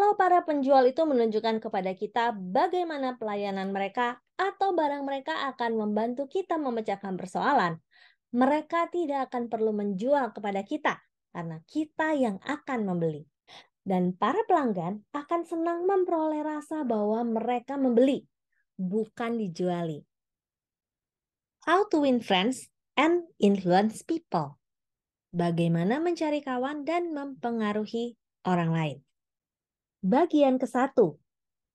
Kalau para penjual itu menunjukkan kepada kita bagaimana pelayanan mereka atau barang mereka akan membantu kita memecahkan persoalan, mereka tidak akan perlu menjual kepada kita karena kita yang akan membeli. Dan para pelanggan akan senang memperoleh rasa bahwa mereka membeli, bukan dijuali. How to win friends and influence people. Bagaimana mencari kawan dan mempengaruhi orang lain. Bagian ke-1.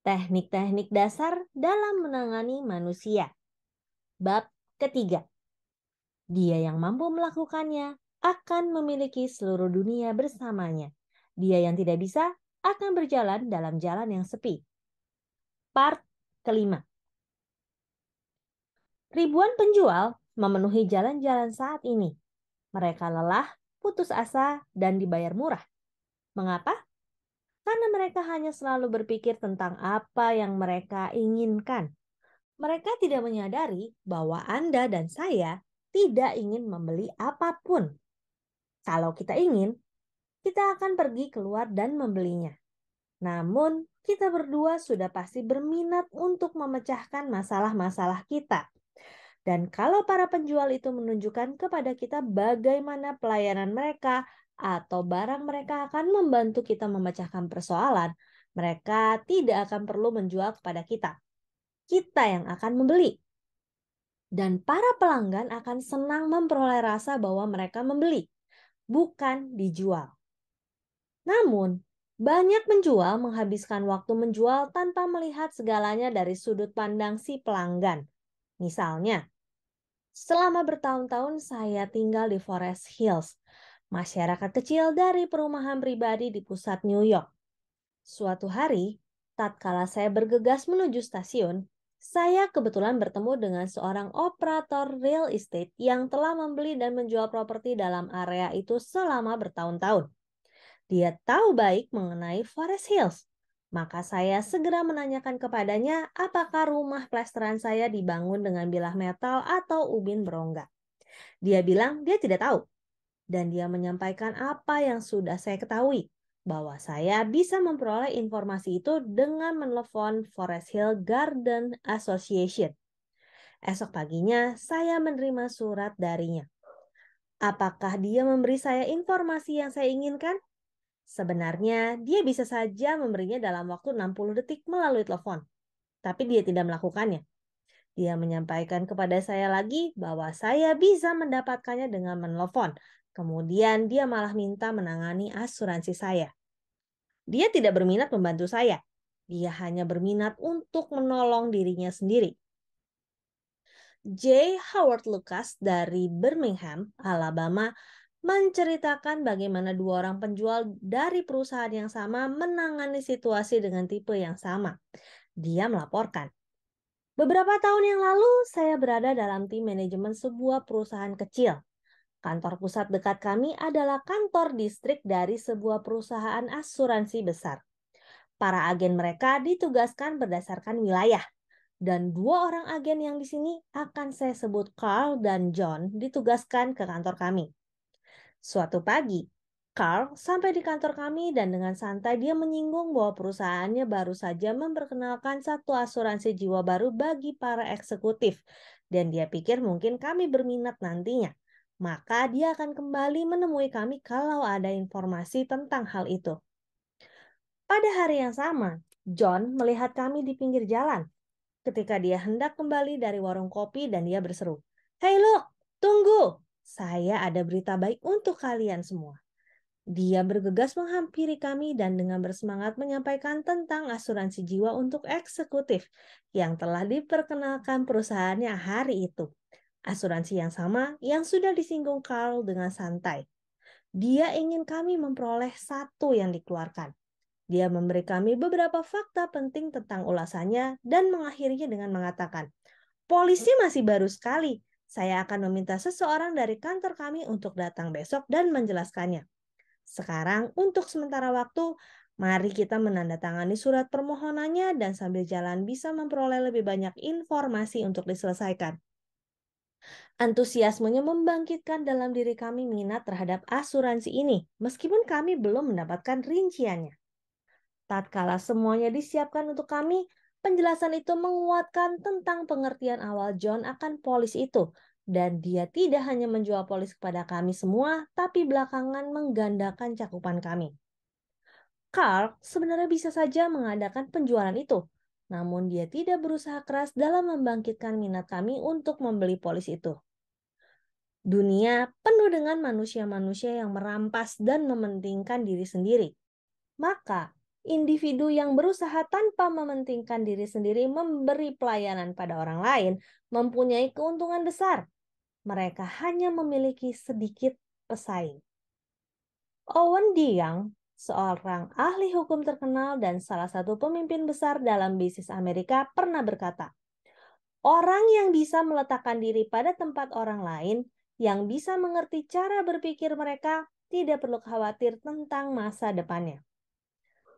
Teknik-teknik dasar dalam menangani manusia. Bab ketiga. Dia yang mampu melakukannya akan memiliki seluruh dunia bersamanya. Dia yang tidak bisa akan berjalan dalam jalan yang sepi. Part kelima. Ribuan penjual memenuhi jalan-jalan saat ini. Mereka lelah, putus asa, dan dibayar murah. Mengapa? Karena mereka hanya selalu berpikir tentang apa yang mereka inginkan. Mereka tidak menyadari bahwa Anda dan saya tidak ingin membeli apapun. Kalau kita ingin, kita akan pergi keluar dan membelinya. Namun, kita berdua sudah pasti berminat untuk memecahkan masalah-masalah kita. Dan kalau para penjual itu menunjukkan kepada kita bagaimana pelayanan mereka atau barang mereka akan membantu kita memecahkan persoalan, mereka tidak akan perlu menjual kepada kita. Kita yang akan membeli. Dan para pelanggan akan senang memperoleh rasa bahwa mereka membeli, bukan dijual. Namun, banyak penjual menghabiskan waktu menjual tanpa melihat segalanya dari sudut pandang si pelanggan. Misalnya, selama bertahun-tahun saya tinggal di Forest Hills, masyarakat kecil dari perumahan pribadi di pusat New York. Suatu hari, tatkala saya bergegas menuju stasiun, saya kebetulan bertemu dengan seorang operator real estate yang telah membeli dan menjual properti dalam area itu selama bertahun-tahun. Dia tahu baik mengenai Forest Hills. Maka saya segera menanyakan kepadanya apakah rumah plesteran saya dibangun dengan bilah metal atau ubin berongga. Dia bilang dia tidak tahu. Dan dia menyampaikan apa yang sudah saya ketahui, bahwa saya bisa memperoleh informasi itu dengan menelepon Forest Hill Garden Association. Esok paginya saya menerima surat darinya. Apakah dia memberi saya informasi yang saya inginkan? Sebenarnya dia bisa saja memberinya dalam waktu 60 detik melalui telepon, tapi dia tidak melakukannya. Dia menyampaikan kepada saya lagi bahwa saya bisa mendapatkannya dengan menelepon. Kemudian dia malah minta menangani asuransi saya. Dia tidak berminat membantu saya. Dia hanya berminat untuk menolong dirinya sendiri. J. Howard Lucas dari Birmingham, Alabama, menceritakan bagaimana dua orang penjual dari perusahaan yang sama menangani situasi dengan tipe yang sama. Dia melaporkan, beberapa tahun yang lalu saya berada dalam tim manajemen sebuah perusahaan kecil. Kantor pusat dekat kami adalah kantor distrik dari sebuah perusahaan asuransi besar. Para agen mereka ditugaskan berdasarkan wilayah. Dan dua orang agen yang di sini akan saya sebut Carl dan John ditugaskan ke kantor kami. Suatu pagi, Carl sampai di kantor kami dan dengan santai dia menyinggung bahwa perusahaannya baru saja memperkenalkan satu asuransi jiwa baru bagi para eksekutif. Dan dia pikir mungkin kami berminat nantinya. Maka dia akan kembali menemui kami kalau ada informasi tentang hal itu. Pada hari yang sama, John melihat kami di pinggir jalan. Ketika dia hendak kembali dari warung kopi dan dia berseru, "Hei lo, tunggu! Saya ada berita baik untuk kalian semua." Dia bergegas menghampiri kami dan dengan bersemangat menyampaikan tentang asuransi jiwa untuk eksekutif yang telah diperkenalkan perusahaannya hari itu. Asuransi yang sama yang sudah disinggung Carl dengan santai. Dia ingin kami memperoleh satu yang dikeluarkan. Dia memberi kami beberapa fakta penting tentang ulasannya dan mengakhirinya dengan mengatakan, "Polisi masih baru sekali. Saya akan meminta seseorang dari kantor kami untuk datang besok dan menjelaskannya. Sekarang, untuk sementara waktu, mari kita menandatangani surat permohonannya dan sambil jalan bisa memperoleh lebih banyak informasi untuk diselesaikan." Antusiasmenya membangkitkan dalam diri kami minat terhadap asuransi ini, meskipun kami belum mendapatkan rinciannya. Tatkala semuanya disiapkan untuk kami, penjelasan itu menguatkan tentang pengertian awal John akan polis itu. Dan dia tidak hanya menjual polis kepada kami semua, tapi belakangan menggandakan cakupan kami. Carl sebenarnya bisa saja mengadakan penjualan itu, namun dia tidak berusaha keras dalam membangkitkan minat kami untuk membeli polis itu. Dunia penuh dengan manusia-manusia yang merampas dan mementingkan diri sendiri. Maka, individu yang berusaha tanpa mementingkan diri sendiri memberi pelayanan pada orang lain mempunyai keuntungan besar. Mereka hanya memiliki sedikit pesaing. Owen Young, seorang ahli hukum terkenal dan salah satu pemimpin besar dalam bisnis Amerika, pernah berkata, "Orang yang bisa meletakkan diri pada tempat orang lain, yang bisa mengerti cara berpikir mereka, tidak perlu khawatir tentang masa depannya."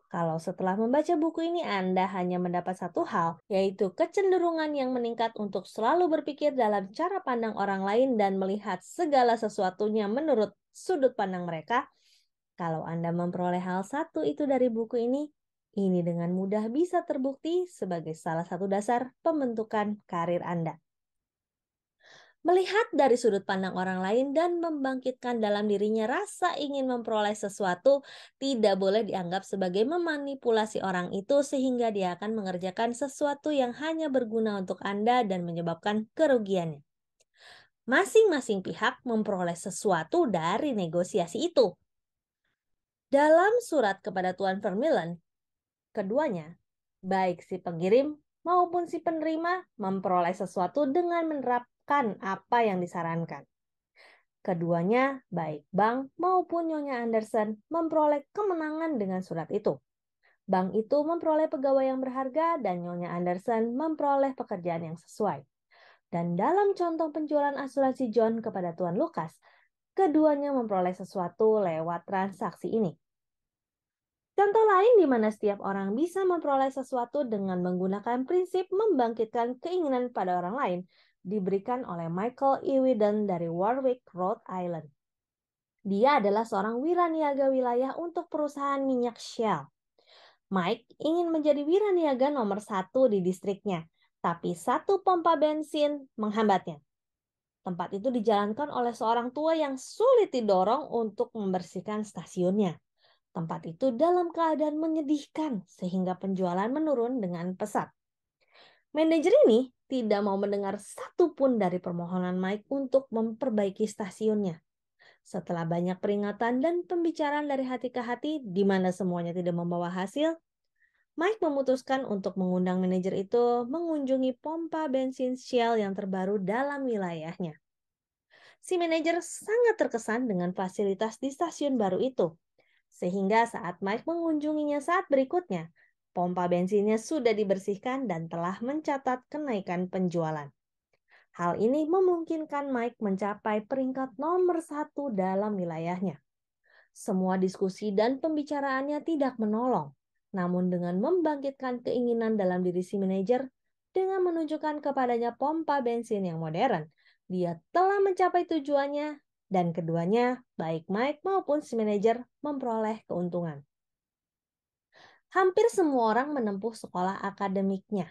Kalau setelah membaca buku ini Anda hanya mendapat satu hal, yaitu kecenderungan yang meningkat untuk selalu berpikir dalam cara pandang orang lain dan melihat segala sesuatunya menurut sudut pandang mereka, kalau Anda memperoleh hal satu itu dari buku ini dengan mudah bisa terbukti sebagai salah satu dasar pembentukan karir Anda. Melihat dari sudut pandang orang lain dan membangkitkan dalam dirinya rasa ingin memperoleh sesuatu tidak boleh dianggap sebagai memanipulasi orang itu sehingga dia akan mengerjakan sesuatu yang hanya berguna untuk Anda dan menyebabkan kerugiannya. Masing-masing pihak memperoleh sesuatu dari negosiasi itu. Dalam surat kepada Tuan Vermeulen, keduanya, baik si pengirim maupun si penerima, memperoleh sesuatu dengan menerapkan apa yang disarankan. Keduanya, baik Bank maupun Nyonya Anderson, memperoleh kemenangan dengan surat itu. Bank itu memperoleh pegawai yang berharga dan Nyonya Anderson memperoleh pekerjaan yang sesuai. Dan dalam contoh penjualan asuransi John kepada Tuan Lucas, keduanya memperoleh sesuatu lewat transaksi ini. Contoh lain di mana setiap orang bisa memperoleh sesuatu dengan menggunakan prinsip membangkitkan keinginan pada orang lain diberikan oleh Michael E. Whedon dari Warwick, Rhode Island. Dia adalah seorang wiraniaga wilayah untuk perusahaan minyak Shell. Mike ingin menjadi wiraniaga nomor 1 di distriknya, tapi satu pompa bensin menghambatnya. Tempat itu dijalankan oleh seorang tua yang sulit didorong untuk membersihkan stasiunnya. Tempat itu dalam keadaan menyedihkan sehingga penjualan menurun dengan pesat. Manajer ini tidak mau mendengar satu pun dari permohonan Mike untuk memperbaiki stasiunnya. Setelah banyak peringatan dan pembicaraan dari hati ke hati di mana semuanya tidak membawa hasil, Mike memutuskan untuk mengundang manajer itu mengunjungi pompa bensin Shell yang terbaru dalam wilayahnya. Si manajer sangat terkesan dengan fasilitas di stasiun baru itu. Sehingga saat Mike mengunjunginya saat berikutnya, pompa bensinnya sudah dibersihkan dan telah mencatat kenaikan penjualan. Hal ini memungkinkan Mike mencapai peringkat nomor 1 dalam wilayahnya. Semua diskusi dan pembicaraannya tidak menolong, namun dengan membangkitkan keinginan dalam diri si manajer, dengan menunjukkan kepadanya pompa bensin yang modern, dia telah mencapai tujuannya dan keduanya, baik Mike maupun si manajer, memperoleh keuntungan. Hampir semua orang menempuh sekolah akademiknya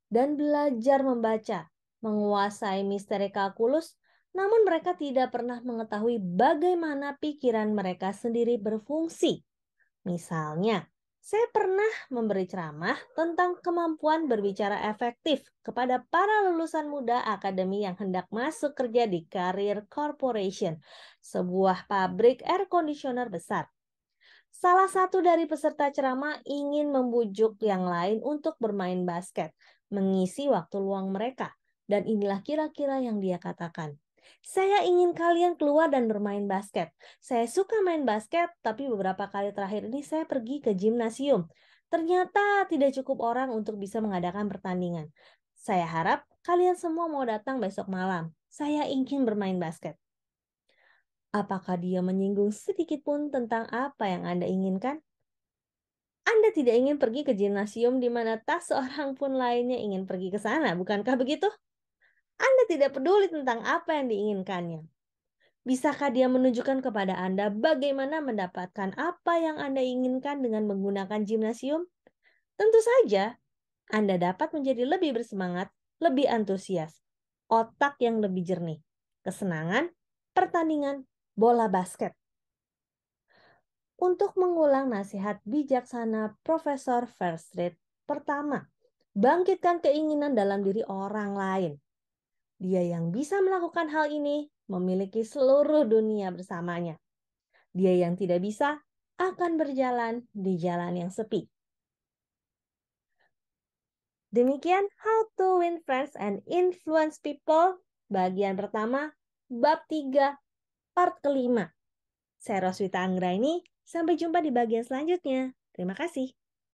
dan belajar membaca, menguasai misteri kalkulus, namun mereka tidak pernah mengetahui bagaimana pikiran mereka sendiri berfungsi. Misalnya, saya pernah memberi ceramah tentang kemampuan berbicara efektif kepada para lulusan muda akademi yang hendak masuk kerja di Carrier Corporation, sebuah pabrik air conditioner besar. Salah satu dari peserta ceramah ingin membujuk yang lain untuk bermain basket, mengisi waktu luang mereka. Dan inilah kira-kira yang dia katakan. Saya ingin kalian keluar dan bermain basket. Saya suka main basket, tapi beberapa kali terakhir ini saya pergi ke gimnasium. Ternyata tidak cukup orang untuk bisa mengadakan pertandingan. Saya harap kalian semua mau datang besok malam. Saya ingin bermain basket. Apakah dia menyinggung sedikit pun tentang apa yang Anda inginkan? Anda tidak ingin pergi ke gimnasium di mana tak seorang pun lainnya ingin pergi ke sana, bukankah begitu? Anda tidak peduli tentang apa yang diinginkannya. Bisakah dia menunjukkan kepada Anda bagaimana mendapatkan apa yang Anda inginkan dengan menggunakan gimnasium? Tentu saja, Anda dapat menjadi lebih bersemangat, lebih antusias, otak yang lebih jernih, kesenangan, pertandingan, bola basket. Untuk mengulang nasihat bijaksana Profesor Verstraete, pertama, bangkitkan keinginan dalam diri orang lain. Dia yang bisa melakukan hal ini memiliki seluruh dunia bersamanya. Dia yang tidak bisa akan berjalan di jalan yang sepi. Demikian How to Win Friends and Influence People, bagian pertama, bab 3, part kelima. Saya Roswita Anggraini, sampai jumpa di bagian selanjutnya. Terima kasih.